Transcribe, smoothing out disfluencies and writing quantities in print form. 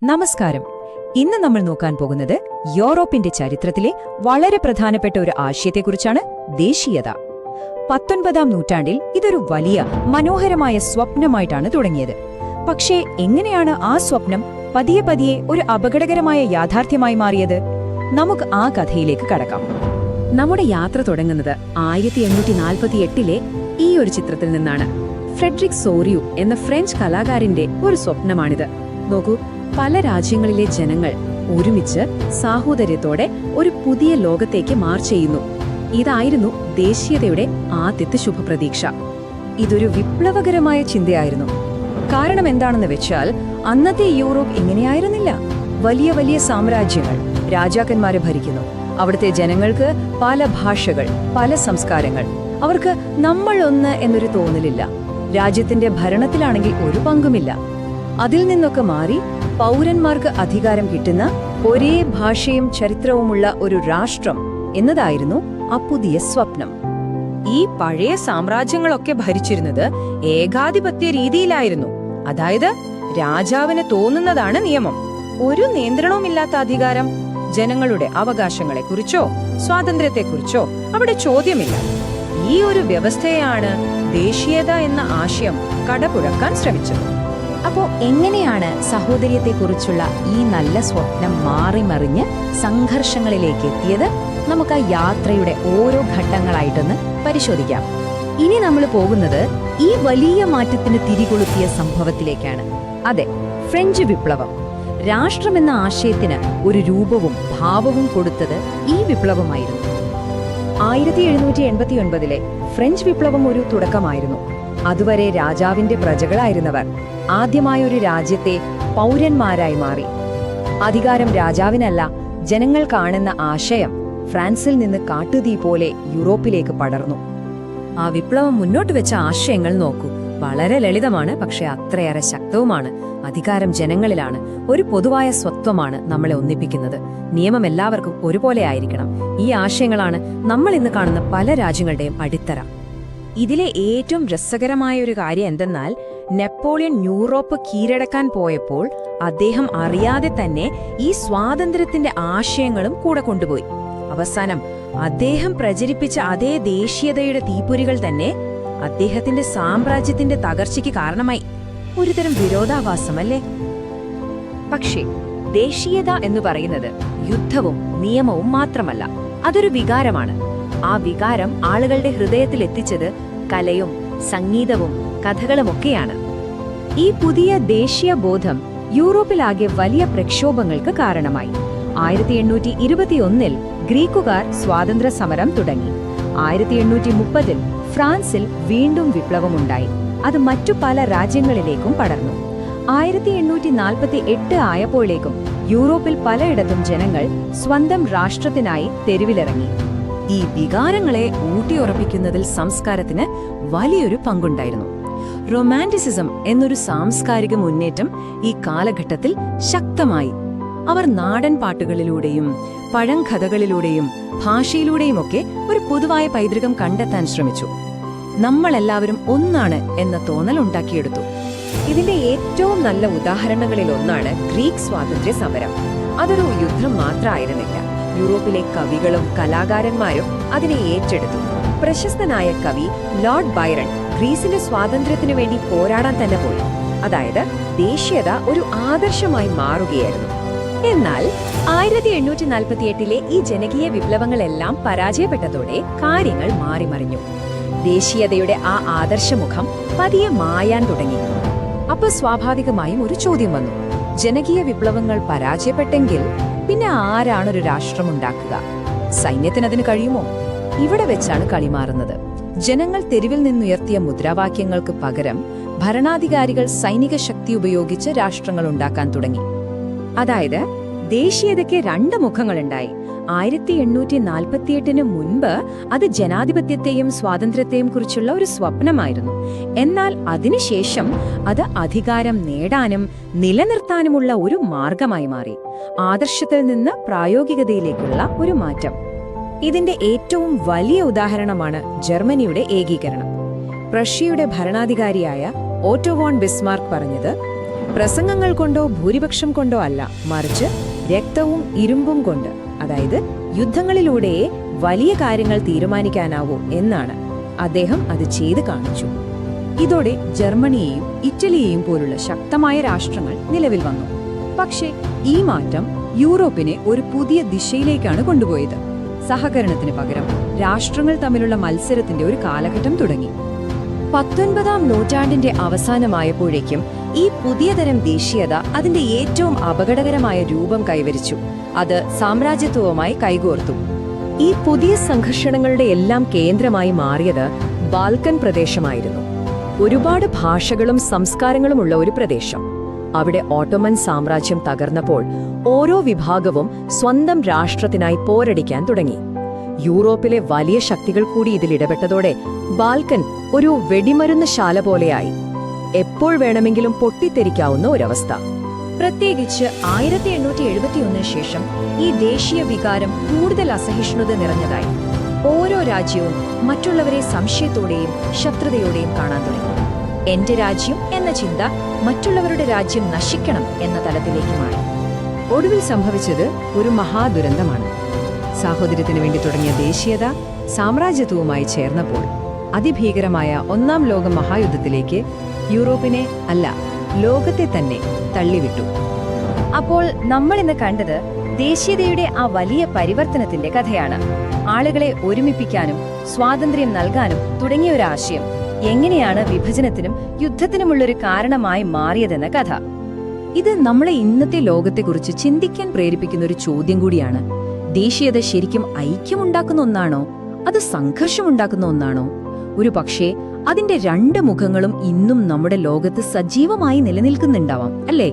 നമസ്കാരം. ഇന്ന് നമ്മൾ നോക്കാൻ പോകുന്നത് യൂറോപ്പിന്റെ ചരിത്രത്തിലെ വളരെ പ്രധാനപ്പെട്ട ഒരു ആശയത്തെക്കുറിച്ചാണ്, ദേശീയത. 19ാം നൂറ്റാണ്ടിൽ ഇതൊരു വലിയ മനോഹരമായ സ്വപ്നമായിട്ടാണ് തുടങ്ങിയത്. പക്ഷേ എങ്ങനെയാണ് ആ സ്വപ്നം പതിയെ പതിയെ ഒരു അപകടകരമായ യാഥാർത്ഥ്യമായി മാറിയത്? നമുക്ക് ആ കഥയിലേക്ക് കടക്കാം. നമ്മുടെ യാത്ര തുടങ്ങുന്നത് 1848-ലെ ഈ ഒരു ചിത്രത്തിൽ നിന്നാണ്. ഫ്രെഡറിക് സോറിയു എന്ന ഫ്രഞ്ച് കലാകാരന്റെ ഒരു സ്വപ്നമാണിത്. നോക്കൂ, പല രാജ്യങ്ങളിലെ ജനങ്ങൾ ഒരുമിച്ച് സാഹോദര്യത്തോടെ ഒരു പുതിയ ലോകത്തേക്ക് മാർച്ച് ചെയ്യുന്നു. ഇതായിരുന്നു ദേശീയതയുടെ ആദ്യത്തെ ശുഭപ്രതീക്ഷ. ഇതൊരു വിപ്ലവകരമായ ചിന്തയായിരുന്നു. കാരണം എന്താണെന്ന് വെച്ചാൽ, അന്നത്തെ യൂറോപ്പ് ഇങ്ങനെയായിരുന്നില്ല. വലിയ വലിയ സാമ്രാജ്യങ്ങൾ രാജാക്കന്മാരെ ഭരിക്കുന്നു. അവിടുത്തെ ജനങ്ങൾക്ക് പല ഭാഷകൾ, പല സംസ്കാരങ്ങൾ. അവർക്ക് നമ്മൾ ഒന്ന് എന്നൊരു തോന്നലില്ല. രാജ്യത്തിന്റെ ഭരണത്തിലാണെങ്കിൽ ഒരു പങ്കുമില്ല. അതിൽ നിന്നൊക്കെ മാറി പൗരന്മാർക്ക് അധികാരം കിട്ടുന്ന, ഒരേ ഭാഷയും ചരിത്രവുമുള്ള ഒരു രാഷ്ട്രം എന്നതായിരുന്നു ആ പുതിയ സ്വപ്നം. ഈ പഴയ സാമ്രാജ്യങ്ങളൊക്കെ ഭരിച്ചിരുന്നത് ഏകാധിപത്യ രീതിയിലായിരുന്നു. അതായത് രാജാവിന് തോന്നുന്നതാണ് നിയമം. ഒരു നിയന്ത്രണവുമില്ലാത്ത അധികാരം. ജനങ്ങളുടെ അവകാശങ്ങളെക്കുറിച്ചോ സ്വാതന്ത്ര്യത്തെക്കുറിച്ചോ അവിടെ ചോദ്യമില്ല. ഈ ഒരു വ്യവസ്ഥയാണ് ദേശീയത എന്ന ആശയം കടപുഴക്കാൻ ശ്രമിച്ചത്. അപ്പോ എങ്ങനെയാണ് സഹോദര്യത്തെക്കുറിച്ചുള്ള ഈ നല്ല സ്വപ്നം മാറിമറിഞ്ഞ് സംഘർഷങ്ങളിലേക്ക് എത്തിയത്? നമുക്ക് ആ യാത്രയുടെ ഓരോ ഘട്ടങ്ങളായിട്ടൊന്ന് പരിശോധിക്കാം. ഇനി നമ്മൾ പോകുന്നത് ഈ വലിയ മാറ്റത്തിന് തിരികൊളുത്തിയ സംഭവത്തിലേക്കാണ്. അതെ, ഫ്രഞ്ച് വിപ്ലവം. രാഷ്ട്രമെന്ന ആശയത്തിന് ഒരു രൂപവും ഭാവവും കൊടുത്തത് ഈ വിപ്ലവമായിരുന്നു. 1789-ലെ ഫ്രഞ്ച് വിപ്ലവം ഒരു തുടക്കമായിരുന്നു. അതുവരെ രാജാവിന്റെ പ്രജകളായിരുന്നവർ ആദ്യമായൊരു രാജ്യത്തെ പൗരന്മാരായി മാറി. അധികാരം രാജാവിനല്ല, ജനങ്ങൾ കാണുന്ന ആശയം ഫ്രാൻസിൽ നിന്ന് കാട്ടുതീ പോലെ യൂറോപ്പിലേക്ക് പടർന്നു. ആ വിപ്ലവം മുന്നോട്ട് വെച്ച ആശയങ്ങൾ നോക്കൂ. വളരെ ലളിതമാണ്, പക്ഷെ അത്രയേറെ ശക്തവുമാണ്. അധികാരം ജനങ്ങളിലാണ്. ഒരു പൊതുവായ സ്വത്വമാണ് നമ്മളെ ഒന്നിപ്പിക്കുന്നത്. നിയമം എല്ലാവർക്കും ഒരുപോലെ ആയിരിക്കണം. ഈ ആശയങ്ങളാണ് നമ്മൾ ഇന്ന് കാണുന്ന പല രാജ്യങ്ങളുടെയും അടിത്തറ. ഇതിലെ ഏറ്റവും രസകരമായ ഒരു കാര്യം എന്തെന്നാൽ, നെപ്പോളിയൻ യൂറോപ്പ് കീഴടക്കാൻ പോയപ്പോൾ അദ്ദേഹം അറിയാതെ തന്നെ ഈ സ്വാതന്ത്ര്യത്തിന്റെ ആശയങ്ങളും കൂടെ കൊണ്ടുപോയി. അവസാനം അദ്ദേഹം പ്രചരിപ്പിച്ച അതേ ദേശീയതയുടെ തീപ്പൊരികൾ തന്നെ അദ്ദേഹത്തിന്റെ സാമ്രാജ്യത്തിന്റെ തകർച്ചയ്ക്ക് കാരണമായി. ഒരുതരം വിരോധാഭാസമല്ലേ? പക്ഷേ ദേശീയത എന്ന് പറയുന്നത് യുദ്ധവും നിയമവും മാത്രമല്ല, അതൊരു വികാരമാണ്. ആ വികാരം ആളുകളുടെ ഹൃദയത്തിൽ എത്തിച്ചത് കലയും സംഗീതവും കഥകളുമൊക്കെയാണ്. ഈ പുതിയ ദേശീയ ബോധം യൂറോപ്പിലാകെ വലിയ പ്രക്ഷോഭങ്ങൾക്ക് കാരണമായി. 1821-ൽ ഗ്രീക്കുകാർ സ്വാതന്ത്ര്യ സമരം തുടങ്ങി. 1830-ൽ ഫ്രാൻസിൽ വീണ്ടും വിപ്ലവമുണ്ടായി. അത് മറ്റു പല രാജ്യങ്ങളിലേക്കും പടർന്നു. 1848 ആയപ്പോഴേക്കും യൂറോപ്പിൽ പലയിടത്തും ജനങ്ങൾ സ്വന്തം രാഷ്ട്രത്തിനായി തെരുവിലിറങ്ങി. ഈ വികാരങ്ങളെ ഊട്ടിയുറപ്പിക്കുന്നതിൽ സംസ്കാരത്തിന് വലിയൊരു പങ്കുണ്ടായിരുന്നു. റൊമാന്റിസിസം എന്നൊരു സാംസ്കാരിക മുന്നേറ്റം ഈ കാലഘട്ടത്തിൽ ശക്തമായി. അവർ നാടൻ പാട്ടുകളിലൂടെയും പഴങ്കഥകളിലൂടെയും ഭാഷയിലൂടെയുമൊക്കെ ഒരു പൊതുവായ പൈതൃകം കണ്ടെത്താൻ ശ്രമിച്ചു. നമ്മളെല്ലാവരും ഒന്നാണ് എന്ന തോന്നൽ ഉണ്ടാക്കിയെടുത്തു. ഇതിന്റെ ഏറ്റവും നല്ല ഉദാഹരണങ്ങളിൽ ഒന്നാണ് ഗ്രീക്ക് സ്വാതന്ത്ര്യ സമരം. അതൊരു യുദ്ധം മാത്രമായിരുന്നില്ല. യൂറോപ്പിലെ കവികളും കലാകാരന്മാരും അതിനെ ഏറ്റെടുത്തു. പ്രശസ്തനായ കവി ലോർഡ് ബൈറൺ ഗ്രീസിന്റെ സ്വാതന്ത്ര്യത്തിനു വേണ്ടി പോരാടാൻ തന്നെ പോയി. അതായത് ദേശീയത ഒരു ആദർശമായി മാറുകയായിരുന്നു. എന്നാൽ 1848-ലെ ഈ ജനകീയ വിപ്ലവങ്ങളെല്ലാം പരാജയപ്പെട്ടതോടെ കാര്യങ്ങൾ മാറിമറിഞ്ഞു. ദേശീയതയുടെ ആ ആദർശമുഖം പതിയെ മായാൻ തുടങ്ങി. അപ്പോൾ സ്വാഭാവികമായും ഒരു ചോദ്യം വന്നു. ജനകീയ വിപ്ലവങ്ങൾ പരാജയപ്പെട്ടെങ്കിൽ പിന്നെ ആരാണൊരു രാഷ്ട്രമുണ്ടാക്കുക? സൈന്യത്തിനതിന് കഴിയുമോ? ഇവിടെ വെച്ചാണ് കളി മാറുന്നത്. ജനങ്ങൾ തെരുവിൽ നിന്നുയർത്തിയ മുദ്രാവാക്യങ്ങൾക്ക് പകരം ഭരണാധികാരികൾ സൈനിക ശക്തി ഉപയോഗിച്ച് രാഷ്ട്രങ്ങൾ ഉണ്ടാക്കാൻ തുടങ്ങി. അതായത് ദേശീയതയ്ക്ക് രണ്ട് മുഖങ്ങളുണ്ടായി. 1848-ന് മുൻപ് അത് ജനാധിപത്യത്തെയും സ്വാതന്ത്ര്യത്തെയും കുറിച്ചുള്ള ഒരു സ്വപ്നമായിരുന്നു. എന്നാൽ അതിനുശേഷം അത് അധികാരം നേടാനും നിലനിർത്താനുമുള്ള ഒരു മാർഗമായി മാറി. ആദർശത്തിൽ നിന്ന് പ്രായോഗികതയിലേക്കുള്ള ഒരു മാറ്റം. ഇതിന്റെ ഏറ്റവും വലിയ ഉദാഹരണമാണ് ജർമ്മനിയുടെ ഏകീകരണം. പ്രഷ്യയുടെ ഭരണാധികാരിയായ ഓട്ടോ വോൺ ബിസ്മാർക്ക് പറഞ്ഞത്, പ്രസംഗങ്ങൾ കൊണ്ടോ ഭൂരിപക്ഷം കൊണ്ടോ അല്ല, മറിച്ച് രക്തവും ഇരുമ്പും കൊണ്ട്, അതായത് യുദ്ധങ്ങളിലൂടെയേ വലിയ കാര്യങ്ങൾ തീരുമാനിക്കാനാവൂ എന്നാണ്. അദ്ദേഹം അത് ചെയ്ത് കാണിച്ചു. ഇതോടെ ജർമ്മനിയെയും ഇറ്റലിയെയും പോലുള്ള ശക്തമായ രാഷ്ട്രങ്ങൾ നിലവിൽ വന്നു. പക്ഷേ ഈ മാറ്റം യൂറോപ്പിനെ ഒരു പുതിയ ദിശയിലേക്കാണ് കൊണ്ടുപോയത്. സഹകരണത്തിന് പകരം രാഷ്ട്രങ്ങൾ തമ്മിലുള്ള മത്സരത്തിന്റെ ഒരു കാലഘട്ടം തുടങ്ങി. 19-ാം നൂറ്റാണ്ടിന്റെ അവസാനമായപ്പോഴേക്കും ഈ പുതിയ തരം ദേശീയത അതിന്റെ ഏറ്റവും അപകടകരമായ രൂപം കൈവരിച്ചു. അത് സാമ്രാജ്യത്വവുമായി കൈകോർത്തു. ഈ പുതിയ സംഘർഷങ്ങളുടെ എല്ലാം കേന്ദ്രമായി മാറിയത് ബാൽക്കൻ പ്രദേശമായിരുന്നു. ഒരുപാട് ഭാഷകളും സംസ്കാരങ്ങളുമുള്ള ഒരു പ്രദേശം. അവിടെ ഓട്ടോമൻ സാമ്രാജ്യം തകർന്നപ്പോൾ ഓരോ വിഭാഗവും സ്വന്തം രാഷ്ട്രത്തിനായി പോരടിക്കാൻ തുടങ്ങി. യൂറോപ്പിലെ വലിയ ശക്തികൾ കൂടി ഇതിൽ ഇടപെട്ടതോടെ ബാൽക്കൻ ഒരു വെടിമരുന്ന് ശാല പോലെയായി. എപ്പോൾ വേണമെങ്കിലും പൊട്ടിത്തെറിക്കാവുന്ന ഒരവസ്ഥ. പ്രത്യേകിച്ച് 1871 ശേഷം ഈ ദേശീയ വികാരം കൂടുതൽ അസഹിഷ്ണുത നിറഞ്ഞതായി. ഓരോ രാജ്യവും മറ്റുള്ളവരെ സംശയത്തോടെയും ശത്രുതയോടെയും കാണാൻ തുടങ്ങി. എന്റെ രാജ്യം എന്ന ചിന്ത മറ്റുള്ളവരുടെ രാജ്യം നശിക്കണം എന്ന തലത്തിലേക്ക് മാറി. ഒടുവിൽ സംഭവിച്ചത് ഒരു മഹാദുരന്തമാണ്. സാഹോദര്യത്തിനു വേണ്ടി തുടങ്ങിയ ദേശീയത സാമ്രാജ്യത്വവുമായി ചേർന്നപ്പോൾ അതിഭീകരമായ ഒന്നാം ലോക മഹായുദ്ധത്തിലേക്ക് യൂറോപ്പിനെ അല്ല, ലോകത്തെ തന്നെ തള്ളിവിട്ടു. അപ്പോൾ നമ്മൾ ഇന്ന് കണ്ടത് ദേശീയതയുടെ ആ വലിയ പരിവർത്തനത്തിന്റെ കഥയാണ്. ആളുകളെ ഒരുമിപ്പിക്കാനും സ്വാതന്ത്ര്യം നൽകാനും തുടങ്ങിയ ഒരു ആശയം എങ്ങനെയാണ് വിഭജനത്തിനും യുദ്ധത്തിനുമുള്ളൊരു കാരണമായി മാറിയതെന്ന കഥ. ഇത് നമ്മളെ ഇന്നത്തെ ലോകത്തെക്കുറിച്ച് ചിന്തിക്കാൻ പ്രേരിപ്പിക്കുന്ന ഒരു ചോദ്യം കൂടിയാണ്. ദേശീയത ശരിക്കും ഐക്യമുണ്ടാക്കുന്ന ഒന്നാണോ, അത് സംഘർഷമുണ്ടാക്കുന്ന ഒന്നാണോ? ഒരു പക്ഷേ അതിന്റെ രണ്ട് മുഖങ്ങളും ഇന്നും നമ്മുടെ ലോകത്ത് സജീവമായി നിലനിൽക്കുന്നുണ്ടാവാം, അല്ലേ?